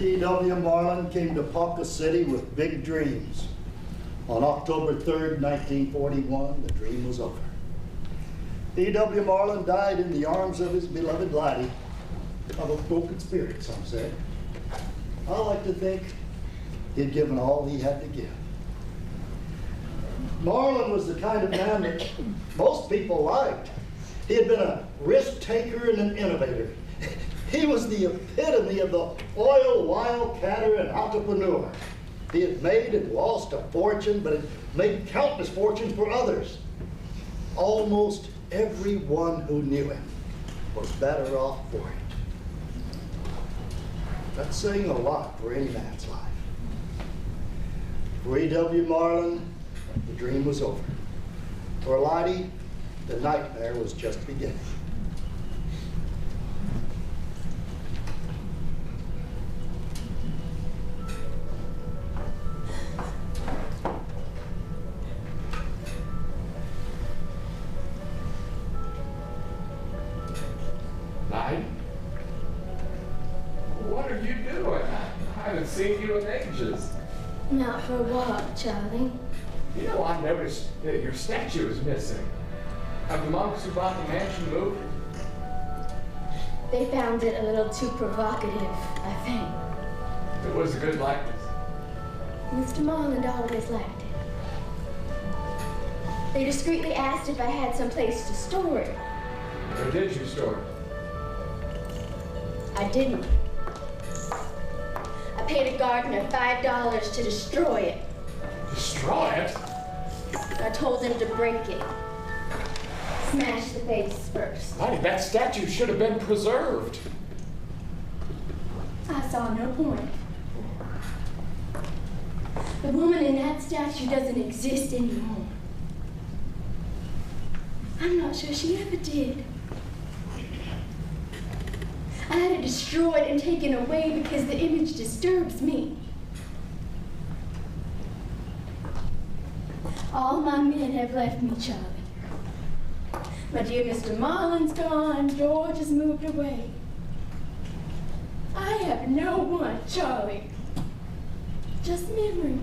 E.W. Marlin came to Ponca City with big dreams. On October 3rd, 1941, the dream was over. E.W. Marlin died in the arms of his beloved Lyde, of a broken spirit, some say. I like to think he'd given all he had to give. Marlin was the kind of man that most people liked. He had been a risk taker and an innovator. He was the epitome of the oil wildcatter and entrepreneur. He had made and lost a fortune, but had made countless fortunes for others. Almost everyone who knew him was better off for it. That's saying a lot for any man's life. For E.W. Marlin, the dream was over. For Lyde, the nightmare was just beginning. Lyde? What are you doing? I haven't seen you in ages. Not for what, Charlie? You know, I noticed that your statue is missing. Have the monks who bought the mansion moved? They found it a little too provocative, I think. It was a good likeness. Mr. Marlin always liked it. They discreetly asked if I had some place to store it. Where did you store it? I didn't. I paid a gardener $5 to destroy it. Destroy it? I told him to break it. Smash the face first. Lyde, that statue should have been preserved. I saw no point. The woman in that statue doesn't exist anymore. I'm not sure she ever did. I had it destroyed and taken away because the image disturbs me. All my men have left me, Charlie. My dear Mr. Marlin's gone, George has moved away. I have no one, Charlie. Just memories.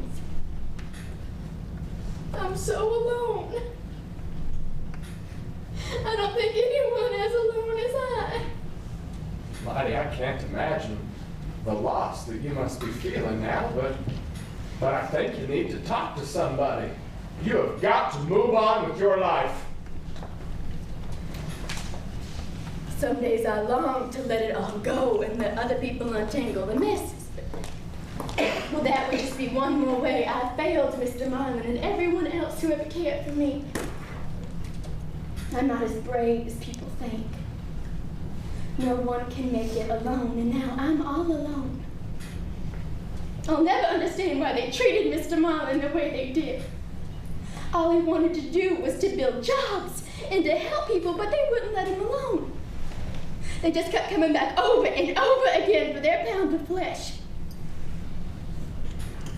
I'm so alone. I don't think anyone as alone as I. Lyde, I can't imagine the loss that you must be feeling now, but I think you need to talk to somebody. You have got to move on with your life. Some days I long to let it all go and let other people untangle the messes. Well, that would just be one more way I failed Mr. Marlin and everyone else who ever cared for me. I'm not as brave as people think. No one can make it alone, and now I'm all alone. I'll never understand why they treated Mr. Marlin the way they did. All he wanted to do was to build jobs and to help people, but they wouldn't let him alone. They just kept coming back over and over again for their pound of flesh.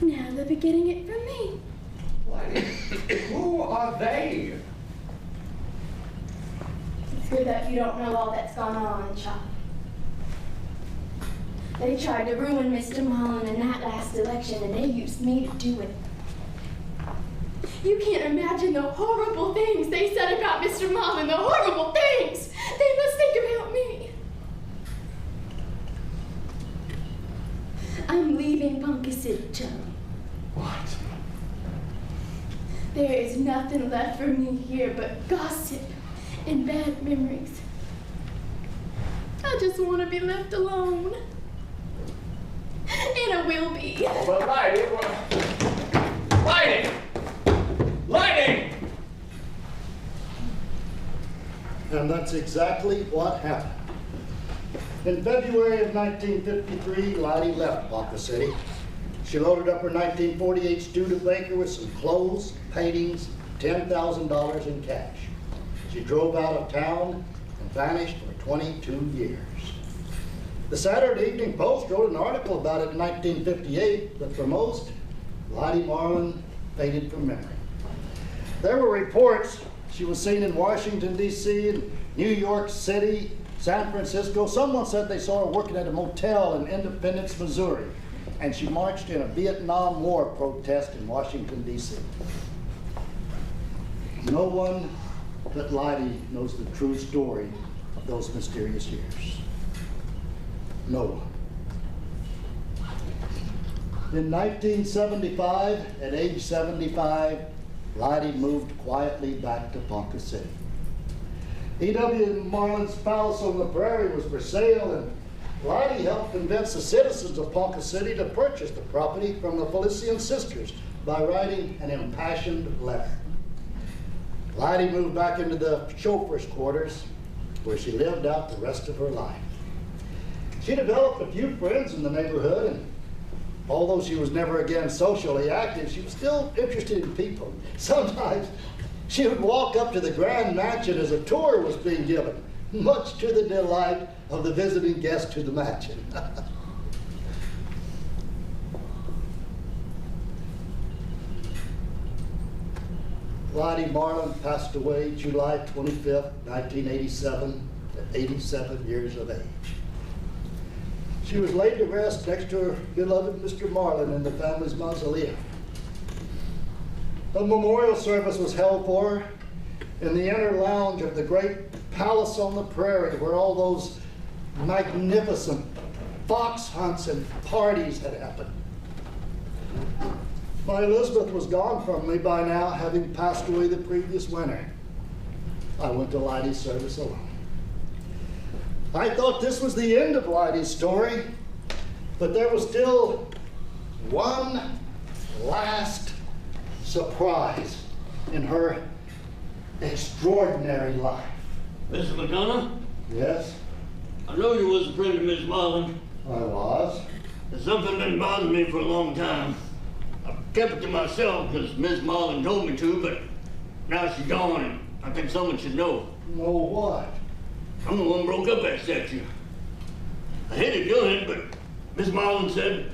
Now they're getting it from me. Lyde, who are they? It's good that you don't know all that's gone on, Charlie. They tried to ruin Mr. Marlin in that last election, and they used me to do it. You can't imagine the horrible things they said about Mr. Marlin, the horrible things they must think about me. I'm leaving Ponca City, Charlie. What? There is nothing left for me here but gossip and bad memories. I just want to be left alone. And I will be. Oh, but Lyde, Lyde! And that's exactly what happened. In February of 1953, Lyde left Ponca City. She loaded up her 1948 Studebaker with some clothes, paintings, $10,000 in cash. She drove out of town and vanished for 22 years. The Saturday Evening Post wrote an article about it in 1958, but for most, Lyde Marlin faded from memory. There were reports she was seen in Washington, D.C., and New York City, San Francisco. Someone said they saw her working at a motel in Independence, Missouri, and she marched in a Vietnam War protest in Washington, D.C. No one but Lyde knows the true story of those mysterious years. No one. In 1975, at age 75, Lyde moved quietly back to Ponca City. E.W. Marlin's palace on the prairie was for sale, and Lyde helped convince the citizens of Ponca City to purchase the property from the Felician sisters by writing an impassioned letter. Lyde moved back into the chauffeur's quarters, where she lived out the rest of her life. She developed a few friends in the neighborhood, and although she was never again socially active, she was still interested in people. Sometimes she would walk up to the grand mansion as a tour was being given, much to the delight of the visiting guests to the mansion. Lyde Marlin passed away July 25th, 1987, at 87 years of age. She was laid to rest next to her beloved Mr. Marlin in the family's mausoleum. A memorial service was held for her in the inner lounge of the great palace on the prairie, where all those magnificent fox hunts and parties had happened. My Elizabeth was gone from me by now, having passed away the previous winter. I went to Lyde's service alone. I thought this was the end of Lyde's story, but there was still one last surprise in her extraordinary life. Mr. McDonough? Yes? I know you was a friend of Miss Marlin. I was. There's something been bothering me for a long time. I kept it to myself because Miss Marlin told me to, but now she's gone and I think someone should know. Know what? I'm the one who broke up that statue. I hated doing it, but Miss Marlin said,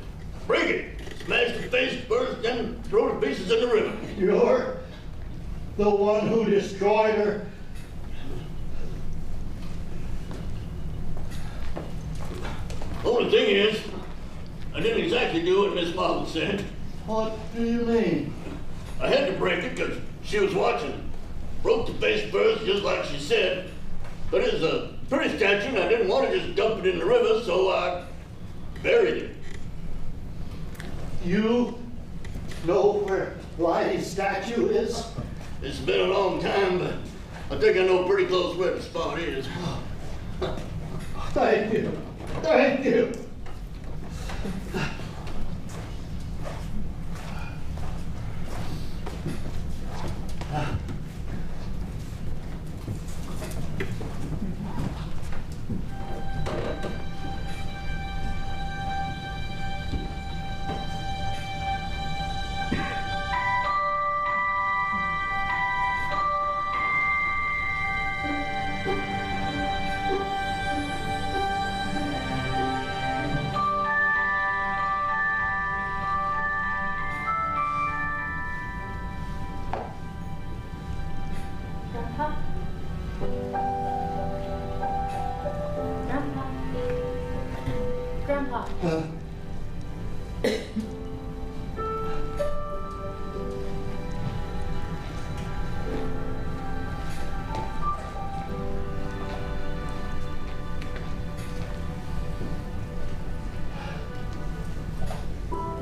break it. Smash the face first, then throw the pieces in the river. You're the one who destroyed her? Only thing is, I didn't exactly do what Miss Marlin said. What do you mean? I had to break it because she was watching. Broke the face first, just like she said. But it's a pretty statue, and I didn't want to just dump it in the river, so I buried it. You know where Lyde's statue is? It's been a long time, but I think I know pretty close where the spot is. Thank you. Thank you. Grandpa? Grandpa? Grandpa?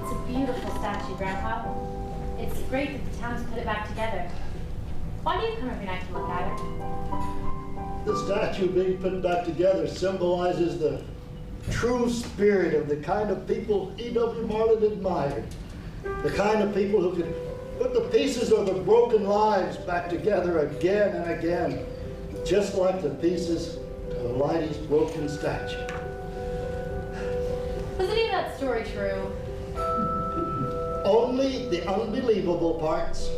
It's a beautiful statue, Grandpa. It's great that the town's put it back together. Why do you come every night to look at it? The statue being put back together symbolizes the true spirit of the kind of people E.W. Marlin admired. The kind of people who could put the pieces of the broken lives back together again and again, just like the pieces of Lyde's broken statue. Was any of that story true? Only the unbelievable parts.